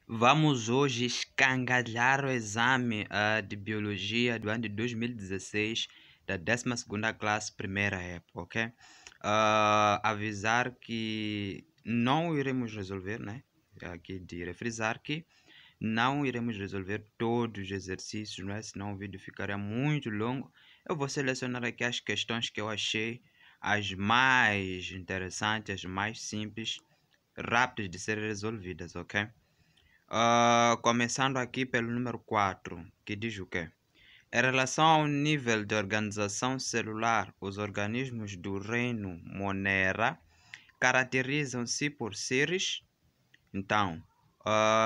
Vamos hoje escangalhar o exame de Biologia do ano de 2016 da 12ª classe, primeira época, ok? Avisar que não iremos resolver, né? Aqui de refrisar que não iremos resolver todos os exercícios, né? Senão o vídeo ficaria muito longo. Eu vou selecionar aqui as questões que eu achei as mais interessantes, as mais simples, rápidas de serem resolvidas, ok? Começando aqui pelo número 4, que diz o quê? Em relação ao nível de organização celular, os organismos do reino Monera caracterizam-se por seres. Então,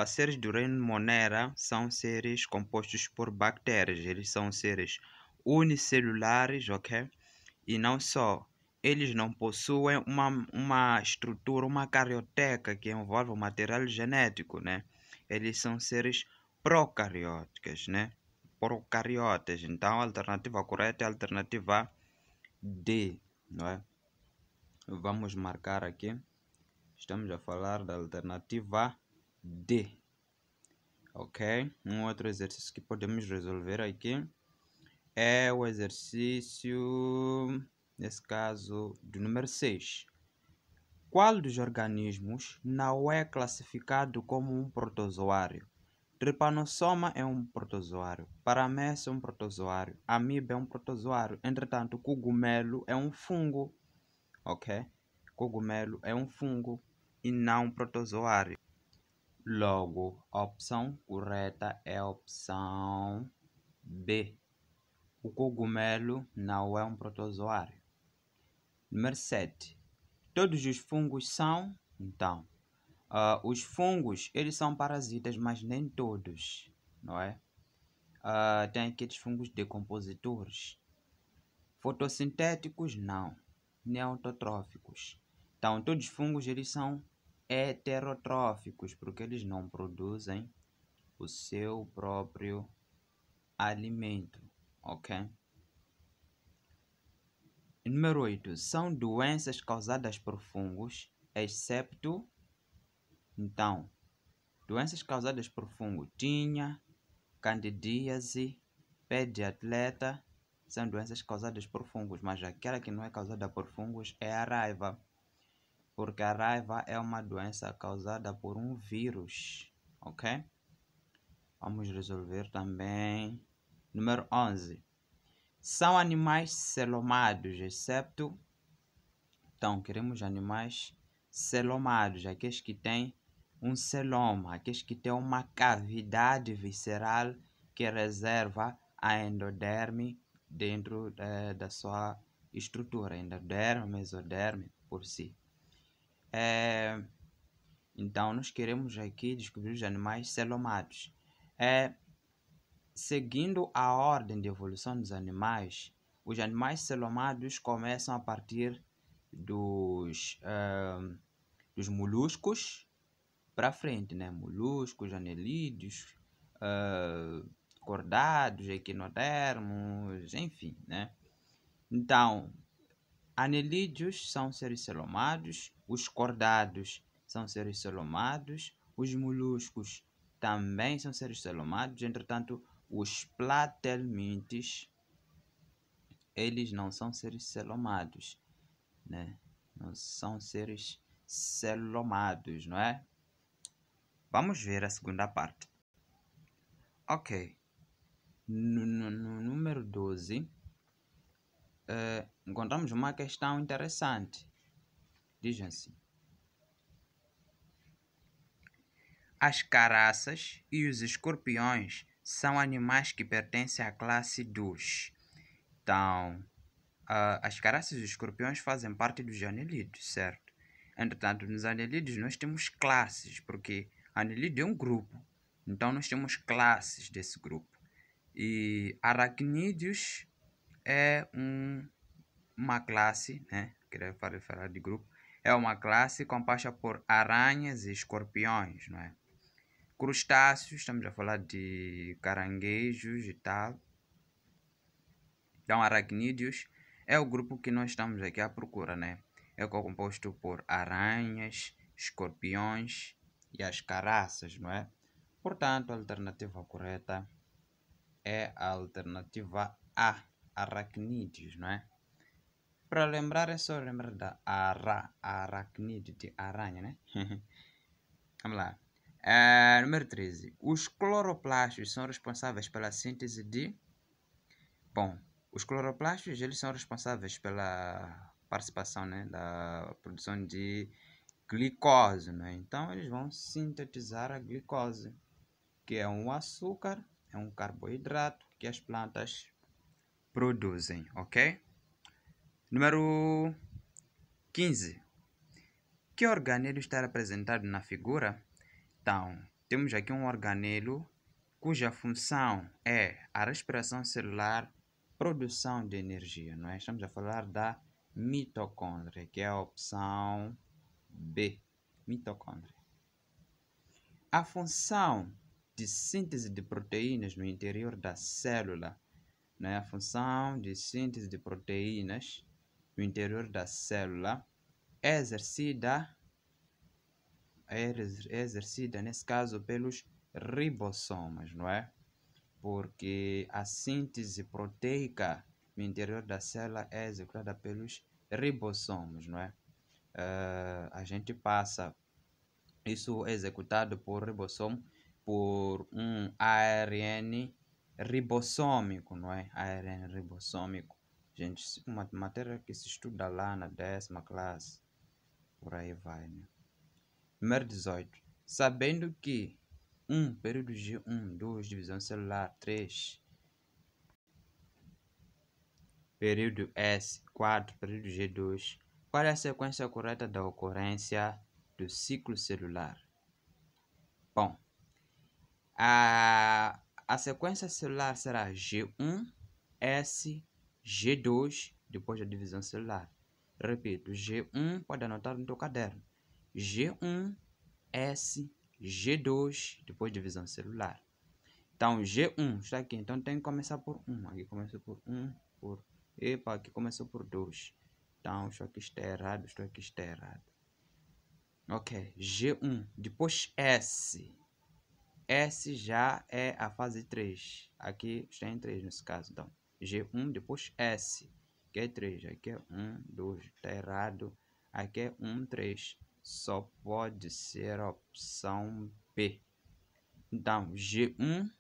seres do reino Monera são seres compostos por bactérias. Eles são seres unicelulares, ok? E não só. Eles não possuem uma estrutura, uma carioteca que envolve o material genético, né? Eles são seres procarióticos, né? Procariotas. Então, a alternativa correta é a alternativa D, não é? Vamos marcar aqui. Estamos a falar da alternativa D. Ok? Um outro exercício que podemos resolver aqui é o exercício, nesse caso, do número 6. Qual dos organismos não é classificado como um protozoário? Trypanosoma é um protozoário, Paramecium é um protozoário, Amiba é um protozoário, entretanto, cogumelo é um fungo, ok? Cogumelo é um fungo e não um protozoário. Logo, a opção correta é a opção B. O cogumelo não é um protozoário. Número 7. Todos os fungos são, então, os fungos, eles são parasitas, mas nem todos, não é? Tem aqueles fungos decompositores. Fotossintéticos, não. Nem autotróficos. Então, todos os fungos, eles são heterotróficos, porque eles não produzem o seu próprio alimento, ok? Número 8. São doenças causadas por fungos, excepto, então, doenças causadas por fungo, tinha, candidíase, pé de atleta, são doenças causadas por fungos, mas aquela que não é causada por fungos é a raiva, porque a raiva é uma doença causada por um vírus, ok? Vamos resolver também. Número 11. São animais celomados, excepto. Então, queremos animais celomados, aqueles que têm um celoma, aqueles que têm uma cavidade visceral que reserva a endoderme dentro da sua estrutura, endoderme, mesoderme por si. Então, nós queremos aqui descobrir os animais celomados. Seguindo a ordem de evolução dos animais, os animais celomados começam a partir dos moluscos para frente, né? Moluscos, anelídeos, cordados, equinodermos, enfim, né? Então, anelídeos são seres celomados, os cordados são seres celomados, os moluscos também são seres celomados, entretanto, os platelmintes, eles não são seres celomados, né? Não são seres celomados, não é? Vamos ver a segunda parte. Ok. No número 12, encontramos uma questão interessante. Diz assim: as caraças e os escorpiões são animais que pertencem à classe dos. Então, as caraças e os escorpiões fazem parte dos anelídeos, certo? Entretanto, nos anelídeos nós temos classes, porque anelídeo é um grupo. Então, nós temos classes desse grupo. E aracnídeos é uma classe, né? Queria falar de grupo. É uma classe composta por aranhas e escorpiões, não é? Crustáceos, estamos a falar de caranguejos e tal. Então, aracnídeos é o grupo que nós estamos aqui à procura, né? É composto por aranhas, escorpiões e as caraças, não é? Portanto, a alternativa correta é a alternativa A, aracnídeos, não é? Para lembrar, é só lembrar da aracnídeo, de aranha, né? Vamos lá. Número 13. Os cloroplastos são responsáveis pela síntese de... Bom, os cloroplastos eles são responsáveis pela participação, né, da produção de glicose, né? Então, eles vão sintetizar a glicose, que é um açúcar, é um carboidrato que as plantas produzem, ok? Número 15. Que organelo está representado na figura? Então, temos aqui um organelo cuja função é a respiração celular, produção de energia, não é? Estamos a falar da mitocôndria, que é a opção B, mitocôndria. A função de síntese de proteínas no interior da célula, né? A função de síntese de proteínas no interior da célula é exercida nesse caso pelos ribossomas, não é? Porque a síntese proteica no interior da célula é executada pelos ribossomos, não é? A gente passa isso é executado por ribossomo por um ARN ribossômico, não é? ARN ribossômico. Gente, uma matéria que se estuda lá na 10ª classe, por aí vai, né? Número 18. Sabendo que 1, período G1, 2, divisão celular, 3, período S, 4, período G2, qual é a sequência correta da ocorrência do ciclo celular? Bom, a sequência celular será G1, S, G2, depois da divisão celular. Repito, G1, pode anotar no teu caderno. G1, S, G2, depois divisão celular. Então, G1 está aqui, então tem que começar por 1. Aqui começou por 1, Epa, aqui começou por 2. Então, isto aqui está errado, isto aqui está errado. Ok, G1, depois S. S já é a fase 3. Aqui está em 3 nesse caso, então. G1, depois S, que é 3. Aqui é 1, 2, está errado. Aqui é 1, 3. Só pode ser a opção B. Então, G1,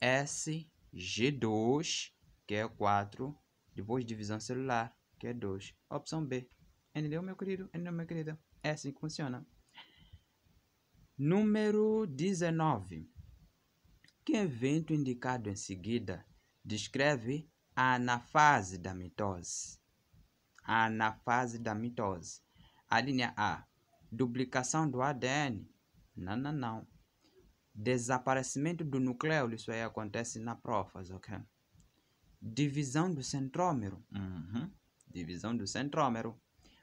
S, G2, que é 4, depois divisão celular, que é 2. Opção B. Entendeu, meu querido? Entendeu, minha querida? É assim que funciona. Número 19. Que evento indicado em seguida descreve a anafase da mitose? A anafase da mitose. A linha A, duplicação do ADN. Não. Desaparecimento do nucleolo, isso aí acontece na prófase, ok? Divisão do centrômero. Divisão do centrômero.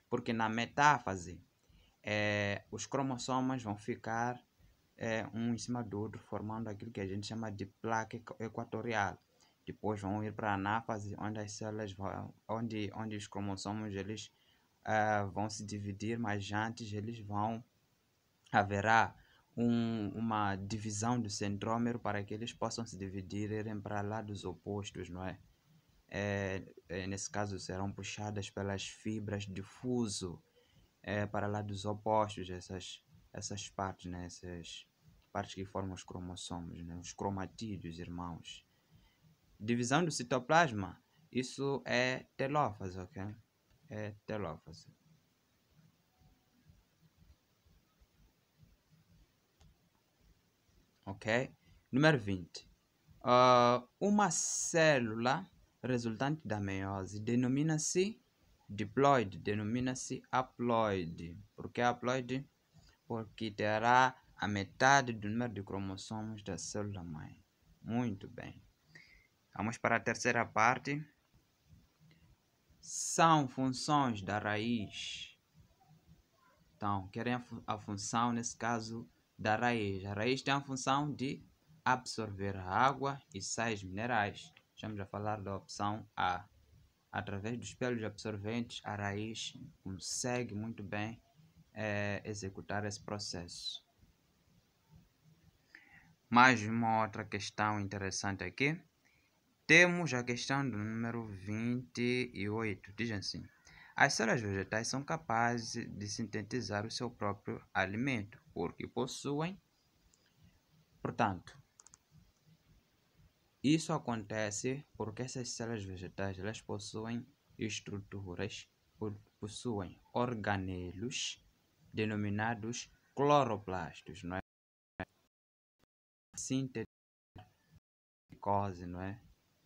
Porque na metáfase, os cromossomas vão ficar um em cima do outro, formando aquilo que a gente chama de placa equatorial. Depois vão ir para a anáfase, onde as células vão, onde os cromossomos eles vão se dividir, mas antes haverá uma divisão do centrômero para que eles possam se dividir e irem para lados opostos, não é? Nesse caso serão puxadas pelas fibras de fuso para lados opostos, essas partes, né? Essas partes que formam os cromossomos, né? Os cromatídeos, irmãos. Divisão do citoplasma, isso é telófase, ok? É telófase. Ok? Número 20. Uma célula resultante da meiose denomina-se diploide, denomina-se haploide. Por que haploide? Porque terá a metade do número de cromossomos da célula-mãe. Muito bem. Vamos para a terceira parte. São funções da raiz. Então, querem a função, nesse caso, da raiz. A raiz tem a função de absorver a água e sais minerais. Estamos a falar da opção A. Através dos pelos absorventes, a raiz consegue muito bem executar esse processo. Mais uma outra questão interessante aqui. Temos a questão do número 28. Diz assim: as células vegetais são capazes de sintetizar o seu próprio alimento, porque possuem. Portanto, isso acontece porque essas células vegetais elas possuem estruturas, possuem organelos denominados cloroplastos, não é? Síntese, não é?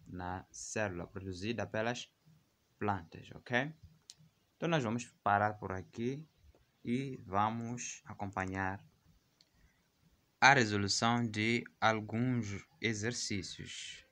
Na célula produzida pelas plantas, ok? Então nós vamos parar por aqui e vamos acompanhar a resolução de alguns exercícios.